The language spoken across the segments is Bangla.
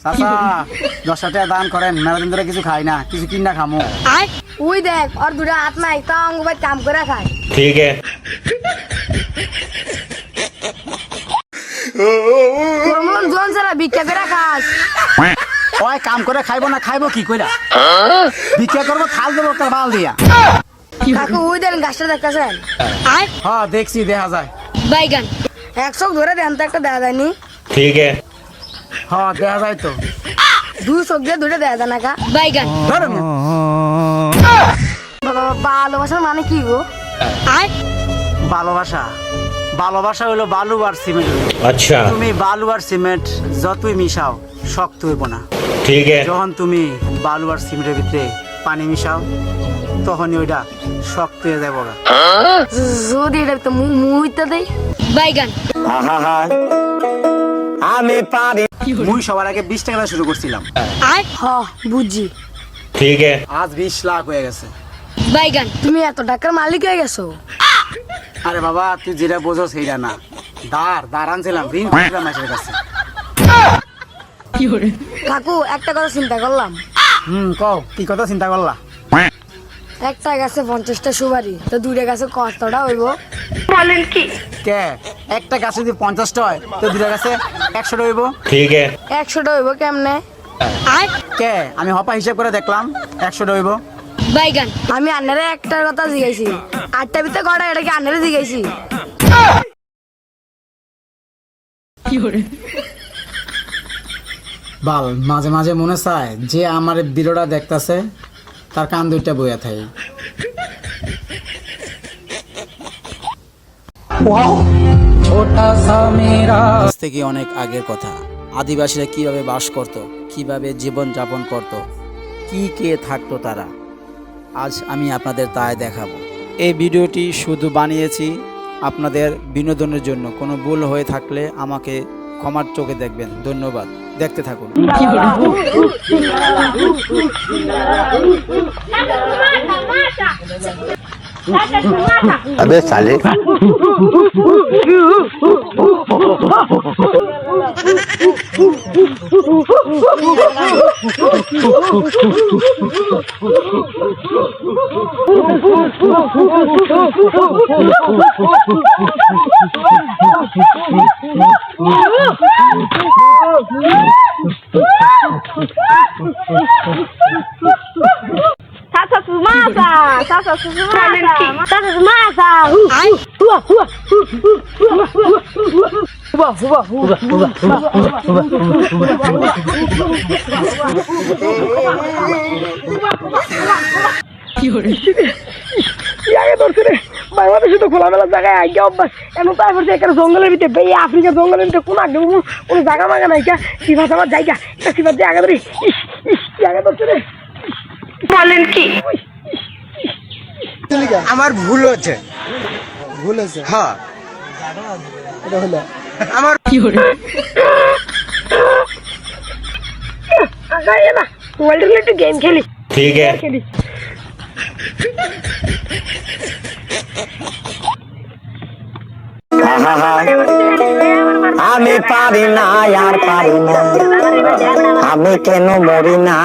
চাচা 10 টাকা দান করেন, মেলা দিন ধরে কিছু খাই না, কিছু কিনা খামো। ওই দেখ আর দুটা হাত নাই, তা অঙ্গ ভাই কাম করে খায়। ठीक है। তোর মন জন সারা ভিক্ষা করে খাস। ওই কাম করে খাইবো না, খাইবো কি কইরা? ভিক্ষা করবো, থাল দেবো তার বাল দিয়া। কাকু ওই দেন গাছটা দেখতেছেন? হ্যাঁ দেখছি, দেখা যায়। বাইগান 100 ধরে দেন তো, একটা দেয়া যায়নি? ठीक है। হ্যাঁ দেখা যায় তো। 200 দিয়ে দুটো দেয়া যায় না কা? বাইগান ধরো না। ভালোবাসার মানে কি গো? ভালোবাসা, ভালোবাসা হলো বালু আর সিমেন্ট। अच्छा তুমি বালু আর সিমেন্ট যতই মিশাও শক্ত হইব না। ठीक है। যখন তুমি বালু আর সিমেন্টের ভিতরে পানি মিশাও তখনই ওইটা শক্ত হয়ে যাবো। যদি এটা তো মুইতে দেই। বাইগান আমি পারি। মুই সবার আগে 20 টাকা দিয়ে শুরু করছিলাম, হ বুঝছি। ठीक है। আজ 20 লাখ হয়ে গেছে। বাইগান তুমি এত টাকার মালিক হয়ে গেছো? আরে বাবা তুই যেটা বোঝো সেইটা না, দাঁড় আনছিলাম, ঋণ করছিলাম মাসের কাছে। কাকু একটা কথা চিন্তা করলাম। কও কি কথা চিন্তা করলা? একটা গাছে 50টা সুপারি, তো দুইটা গাছে কতটা হইব? কে একটা গাছে যদি 50টা হয় তো দুটা গাছে 100টা হইব। ठीक है। 100টা হইব কেমনে? কে আমি হপা হিসাব করে দেখলাম 100টা হইব। বাইগান আমি আন্নারে একটার কথা জিজ্ঞাসি, 8টা ভিতরে কটা, এটা কি আন্নারে জিজ্ঞাসি? বাল মাঝে মাঝে মনে চায় যে আমার ভিডিওটা দেখতাছে তার কান দুইটা বইয়া থাকে। আজ থেকে অনেক আগের কথা, আদিবাসীরা কিভাবে বাস করত, কিভাবে জীবন যাপন করত, কি কে থাকতো তারা, আজ আমি আপনাদের তাই দেখাবো। এই ভিডিওটি শুধু বানিয়েছি আপনাদের বিনোদনের জন্য, কোনো ভুল হয়ে থাকলে আমাকে ক্ষমার চোখে দেখবেন। ধন্যবাদ, দেখতে থাকুন। अबे साले Sasa Sumasa, Sasa Sumasa, Sasa Sumasa. বাংলাদেশে তো খোলামেলা জায়গায় আগে অভ্যাস, এমন তাই করছে এখানে জঙ্গলের ভিতরে, এই আফ্রিকা জঙ্গলের ভিতরে কোন আগে কোনো জায়গা মাগা নাই কা? সিফাত আমার জায়গা, সিফাত দিয়ে আগে ধরি, আগে ধরছে রে। বলেন কি? আমার ভুল হচ্ছে, হ্যাঁ এটা হলো আমার মোবাইলটা একটু গেম খেলি। ठीक है। খেলি আমি পারি না আর পারি না, আমি কেন মরি না।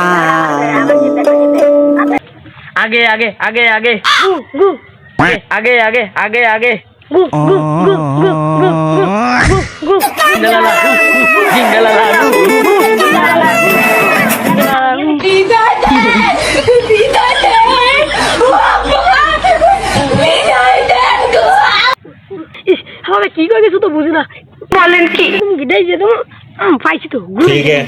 आगे आगे आगे आगे आगे आगे आगे आगे আমি কি করে গেছো তো বুঝি না। বলেন কি? তুমি গিটাই যে তুমি পাইছি তো। ठीक है।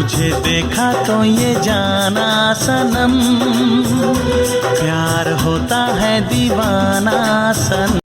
तुझे देखा तो ये जाना सनम, प्यार होता है दीवाना सनम।